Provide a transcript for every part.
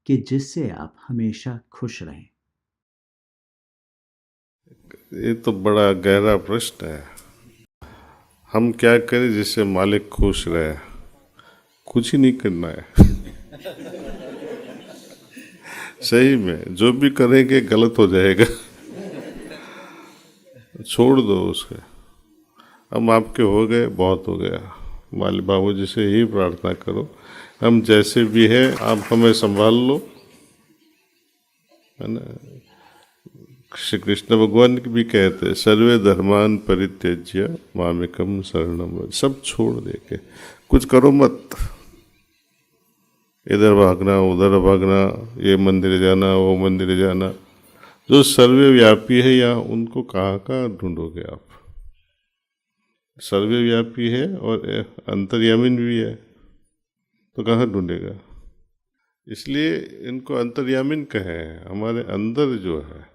कि जिससे आप हमेशा खुश रहें? ये तो बड़ा गहरा प्रश्न है। हम क्या करें जिससे मालिक खुश रहे? कुछ ही नहीं करना है। सही में जो भी करेंगे गलत हो जाएगा। छोड़ दो उसके। हम आपके हो गए, बहुत हो गया। मालिक बाबूजी से यही प्रार्थना करो, हम जैसे भी हैं आप हमें संभाल लो, है ना। श्री कृष्ण भगवान भी कहते हैं, सर्वे धर्मान परित्यज्य मामेकम शरणम व्रज। सब छोड़ दे के कुछ करो मत। इधर भागना, उधर भागना, ये मंदिर जाना, वो मंदिर जाना। जो सर्वव्यापी है या उनको कहाँ कहाँ ढूंढोगे आप? सर्वव्यापी है और अंतर्यामीन भी है, तो कहाँ ढूंढेगा? इसलिए इनको अंतर्यामीन कहे। हमारे अंदर जो है,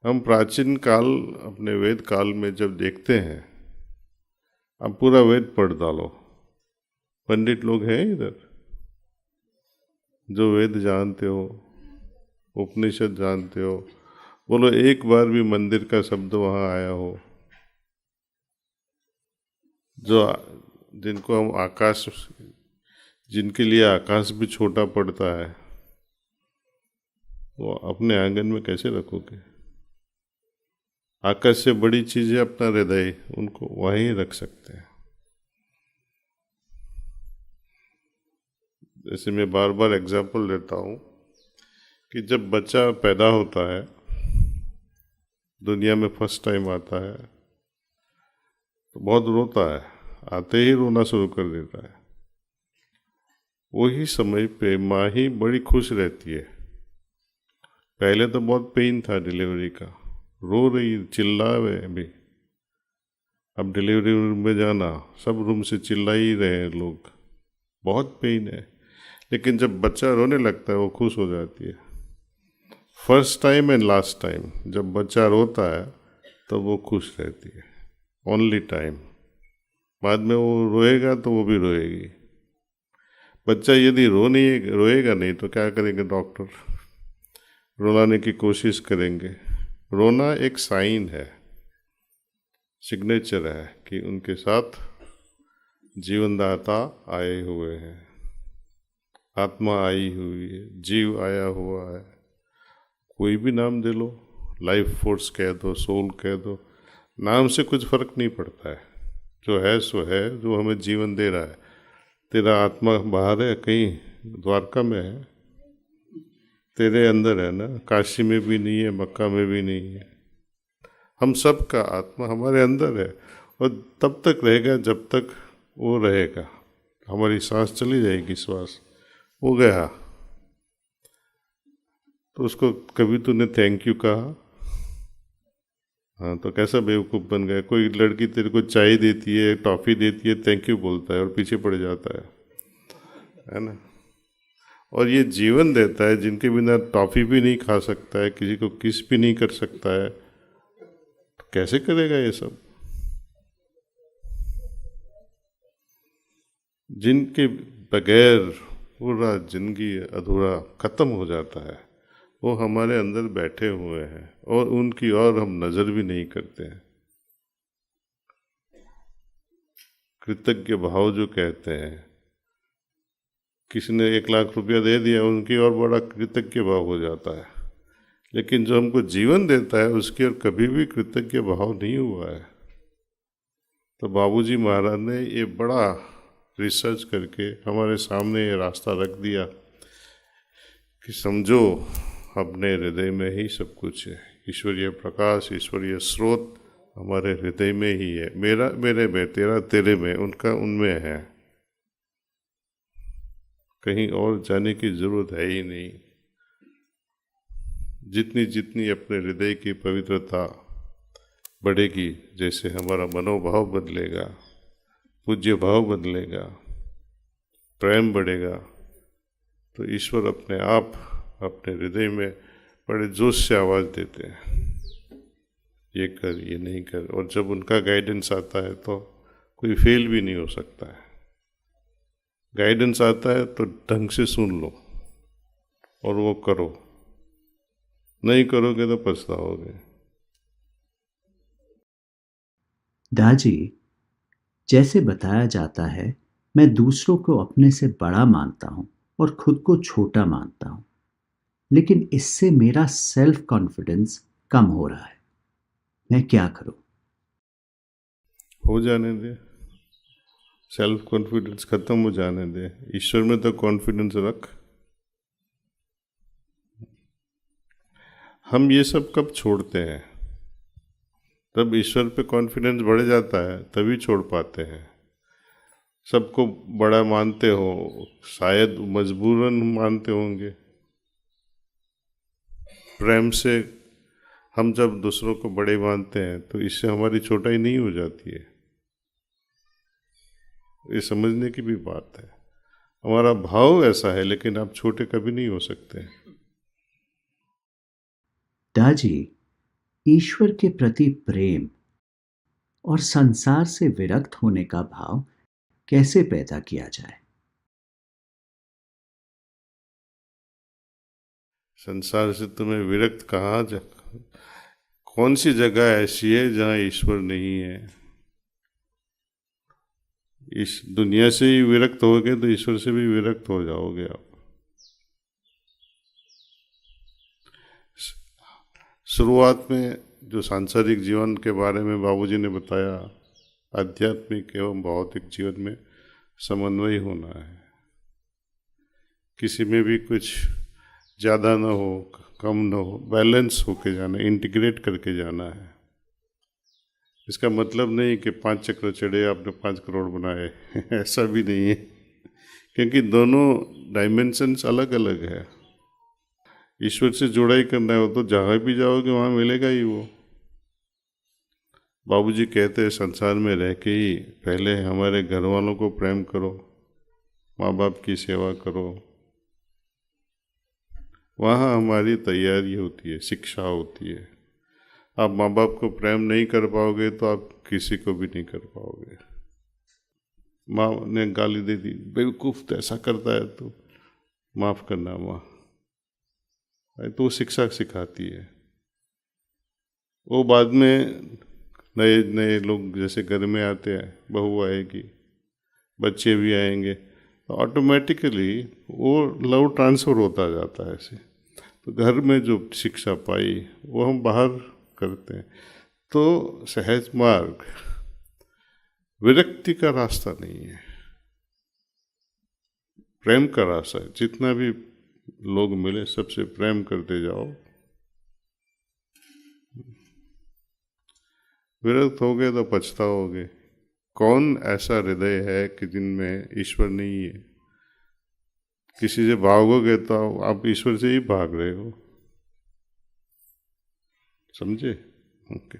हम प्राचीन काल अपने वेद काल में जब देखते हैं, अब पूरा वेद पढ़ डालो। पंडित लोग हैं इधर जो वेद जानते हो, उपनिषद जानते हो, बोलो एक बार भी मंदिर का शब्द वहाँ आया हो? जो जिनको हम आकाश, जिनके लिए आकाश भी छोटा पड़ता है, वो अपने आंगन में कैसे रखोगे? आकाश से बड़ी चीज है अपना हृदय, उनको वहीं रख सकते हैं। जैसे मैं बार बार एग्जाम्पल देता हूँ कि जब बच्चा पैदा होता है, दुनिया में फर्स्ट टाइम आता है, तो बहुत रोता है, आते ही रोना शुरू कर देता है। वही समय पे माँ ही बड़ी खुश रहती है। पहले तो बहुत पेन था डिलीवरी का, रो रही, चिल्ला रहे अभी। अब डिलीवरी रूम में जाना, सब रूम से चिल्ला ही रहे हैं लोग, बहुत पेन है। लेकिन जब बच्चा रोने लगता है वो खुश हो जाती है। First time and last time जब बच्चा रोता है तो वो खुश रहती है, ओनली टाइम। बाद में वो रोएगा तो वो भी रोएगी। बच्चा यदि रोएगा नहीं तो क्या करेंगे डॉक्टर? रुलाने की कोशिश करेंगे। रोना एक साइन है, सिग्नेचर है कि उनके साथ जीवनदाता आए हुए हैं, आत्मा आई हुई है, जीव आया हुआ है। कोई भी नाम दे लो, लाइफ फोर्स कह दो, सोल कह दो, नाम से कुछ फर्क नहीं पड़ता है। जो है सो है, जो हमें जीवन दे रहा है। तेरा आत्मा बाहर है कहीं, द्वारका में है, तेरे अंदर है ना। काशी में भी नहीं है, मक्का में भी नहीं है। हम सब का आत्मा हमारे अंदर है और तब तक रहेगा जब तक वो रहेगा। हमारी सांस चली जाएगी, श्वास हो गया तो उसको कभी तूने थैंक यू कहा? हाँ, तो कैसा बेवकूफ़ बन गया। कोई लड़की तेरे को चाय देती है, टॉफ़ी देती है, थैंक यू बोलता है और पीछे पड़ जाता है ना। और ये जीवन देता है, जिनके बिना टॉफ़ी भी नहीं खा सकता है, किसी को किस भी नहीं कर सकता है, तो कैसे करेगा ये सब? जिनके बगैर पूरा जिंदगी अधूरा खत्म हो जाता है, वो हमारे अंदर बैठे हुए हैं और उनकी ओर हम नज़र भी नहीं करते हैं। कृतज्ञ भाव जो कहते हैं, किसी ने 1,00,000 रुपया दे दिया, उनकी ओर बड़ा कृतज्ञ भाव हो जाता है। लेकिन जो हमको जीवन देता है उसकी ओर कभी भी कृतज्ञ भाव नहीं हुआ है। तो बाबूजी महाराज ने ये बड़ा रिसर्च करके हमारे सामने ये रास्ता रख दिया कि समझो अपने हृदय में ही सब कुछ है। ईश्वरीय प्रकाश, ईश्वरीय स्रोत हमारे हृदय में ही है। मेरा मेरे में, तेरा तेरे में, उनका उनमें है। कहीं और जाने की जरूरत है ही नहीं। जितनी जितनी अपने हृदय की पवित्रता बढ़ेगी, जैसे हमारा मनोभाव बदलेगा, पूज्य भाव बदलेगा, प्रेम बढ़ेगा, तो ईश्वर अपने आप अपने हृदय में बड़े जोश से आवाज़ देते हैं, ये कर, ये नहीं कर। और जब उनका गाइडेंस आता है तो कोई फेल भी नहीं हो सकता है। गाइडेंस आता है तो ढंग से सुन लो और वो करो, नहीं करोगे तो पछताओगे। दाजी, जैसे बताया जाता है, मैं दूसरों को अपने से बड़ा मानता हूं और खुद को छोटा मानता हूं, लेकिन इससे मेरा सेल्फ कॉन्फिडेंस कम हो रहा है। मैं क्या करूं? हो जाने दे, सेल्फ कॉन्फिडेंस खत्म हो जाने दे, ईश्वर में तो कॉन्फिडेंस रख। हम ये सब कब छोड़ते हैं? तब ईश्वर पे कॉन्फिडेंस बढ़ जाता है, तभी छोड़ पाते हैं। सबको बड़ा मानते हो, शायद मजबूरन मानते होंगे। प्रेम से हम जब दूसरों को बड़े मानते हैं तो इससे हमारी छोटाई नहीं हो जाती है। ये समझने की भी बात है। हमारा भाव ऐसा है, लेकिन आप छोटे कभी नहीं हो सकते। दाजी, ईश्वर के प्रति प्रेम और संसार से विरक्त होने का भाव कैसे पैदा किया जाए? संसार से तुम्हें विरक्त कहाँ जा, कौन सी जगह ऐसी है जहाँ ईश्वर नहीं है? इस दुनिया से ही विरक्त होगे तो ईश्वर से भी विरक्त हो जाओगे आप। शुरुआत में जो सांसारिक जीवन के बारे में बाबूजी ने बताया, आध्यात्मिक एवं भौतिक जीवन में समन्वय होना है। किसी में भी कुछ ज़्यादा ना हो, कम ना हो, बैलेंस होके जाना, इंटीग्रेट करके जाना है। इसका मतलब नहीं कि 5 चक्र चढ़े आपने 5 करोड़ बनाए ऐसा भी नहीं है, क्योंकि दोनों डायमेंशंस अलग अलग है। ईश्वर से जुड़ाई करना हो तो जहाँ भी जाओगे वहाँ मिलेगा ही वो। बाबूजी कहते हैं संसार में रह के ही पहले हमारे घर वालों को प्रेम करो, माँ बाप की सेवा करो, वहाँ हमारी तैयारी होती है, शिक्षा होती है। आप माँ बाप को प्रेम नहीं कर पाओगे तो आप किसी को भी नहीं कर पाओगे। माँ ने गाली दे दी, बेवकूफ़ तो ऐसा करता है तो माफ़ करना माँ, तो वो शिक्षा सिखाती है। वो बाद में नए नए लोग जैसे घर में आते हैं, बहू आएगी, बच्चे भी आएंगे, तो ऑटोमेटिकली वो लव ट्रांसफ़र होता जाता है ऐसे। तो घर में जो शिक्षा पाई वो हम बाहर करते हैं। तो सहज मार्ग विरक्ति का रास्ता नहीं है, प्रेम का रास्ता है। जितना भी लोग मिले सबसे प्रेम करते जाओ। विरक्त हो गए तो पछताओगे। कौन ऐसा हृदय है कि जिनमें ईश्वर नहीं है? किसी से भागोगे तो आप ईश्वर से ही भाग रहे हो, समझे? ओके।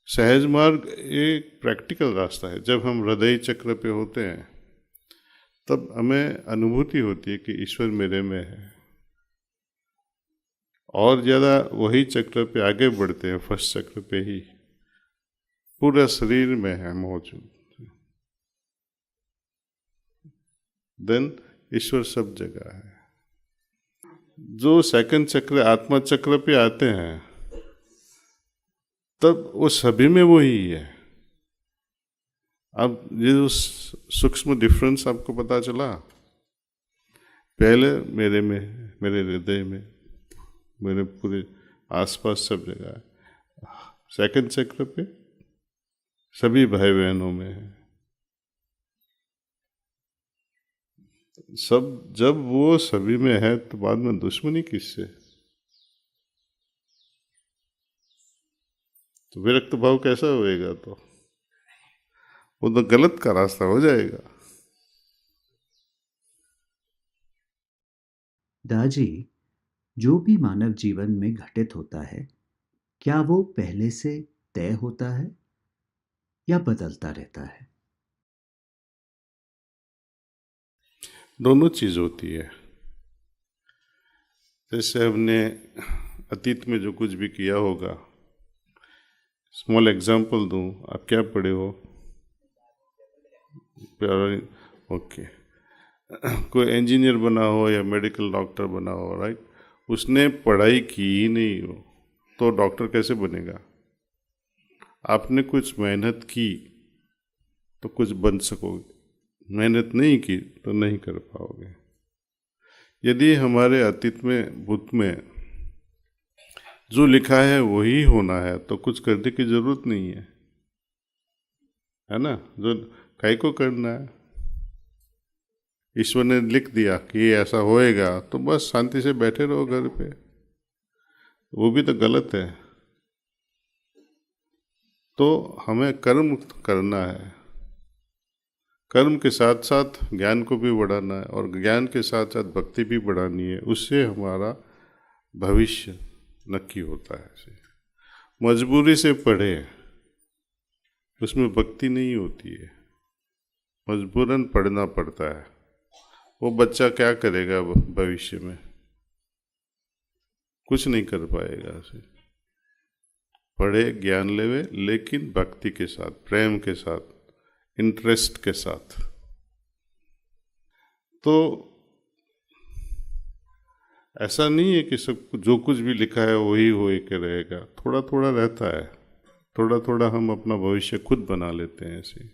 सहज मार्ग एक प्रैक्टिकल रास्ता है। जब हम हृदय चक्र पे होते हैं तब हमें अनुभूति होती है कि ईश्वर मेरे में है, और ज़्यादा वही चक्र पे आगे बढ़ते हैं, फर्स्ट चक्र पे ही पूरा शरीर में है मौजूद। देन ईश्वर सब जगह है। जो सेकंड चक्र आत्मा चक्र पे आते हैं तब वो सभी में वो ही है। अब ये जो सूक्ष्म डिफरेंस आपको पता चला, पहले मेरे में, मेरे हृदय में, मेरे पूरे आसपास सब जगह है। सेकंड चक्र पे सभी भाई बहनों में है। सब जब वो सभी में है तो बाद में दुश्मनी किससे? तो विरक्त भाव कैसा होएगा? तो वो तो गलत का रास्ता हो जाएगा। दाजी, जो भी मानव जीवन में घटित होता है, क्या वो पहले से तय होता है या बदलता रहता है? दोनों चीज होती है। जैसे हमने अतीत में जो कुछ भी किया होगा, स्मॉल एग्जाम्पल दूं, आप क्या पढ़े हो? ओके। कोई इंजीनियर बना हो या मेडिकल डॉक्टर बना हो, राइट, उसने पढ़ाई की ही नहीं हो तो डॉक्टर कैसे बनेगा? आपने कुछ मेहनत की तो कुछ बन सकोगे, मेहनत नहीं की तो नहीं कर पाओगे। यदि हमारे अतीत में भूत में जो लिखा है वही होना है तो कुछ करने की जरूरत नहीं है ना? जो काहे को करना है? ईश्वर ने लिख दिया कि ये ऐसा होएगा तो बस शांति से बैठे रहो घर पे, वो भी तो गलत है। तो हमें कर्म करना है, कर्म के साथ साथ ज्ञान को भी बढ़ाना है और ज्ञान के साथ साथ भक्ति भी बढ़ानी है, उससे हमारा भविष्य नक्की होता है। ऐसे मजबूरी से पढ़े, उसमें भक्ति नहीं होती है, मजबूरन पढ़ना पड़ता है। वो बच्चा क्या करेगा भविष्य में? कुछ नहीं कर पाएगा। ऐसे पढ़े, ज्ञान लेवे, लेकिन भक्ति के साथ, प्रेम के साथ, इंटरेस्ट के साथ। तो ऐसा नहीं है कि सब जो कुछ भी लिखा है वही हो के रहेगा, थोड़ा थोड़ा रहता है, थोड़ा थोड़ा हम अपना भविष्य खुद बना लेते हैं ऐसे।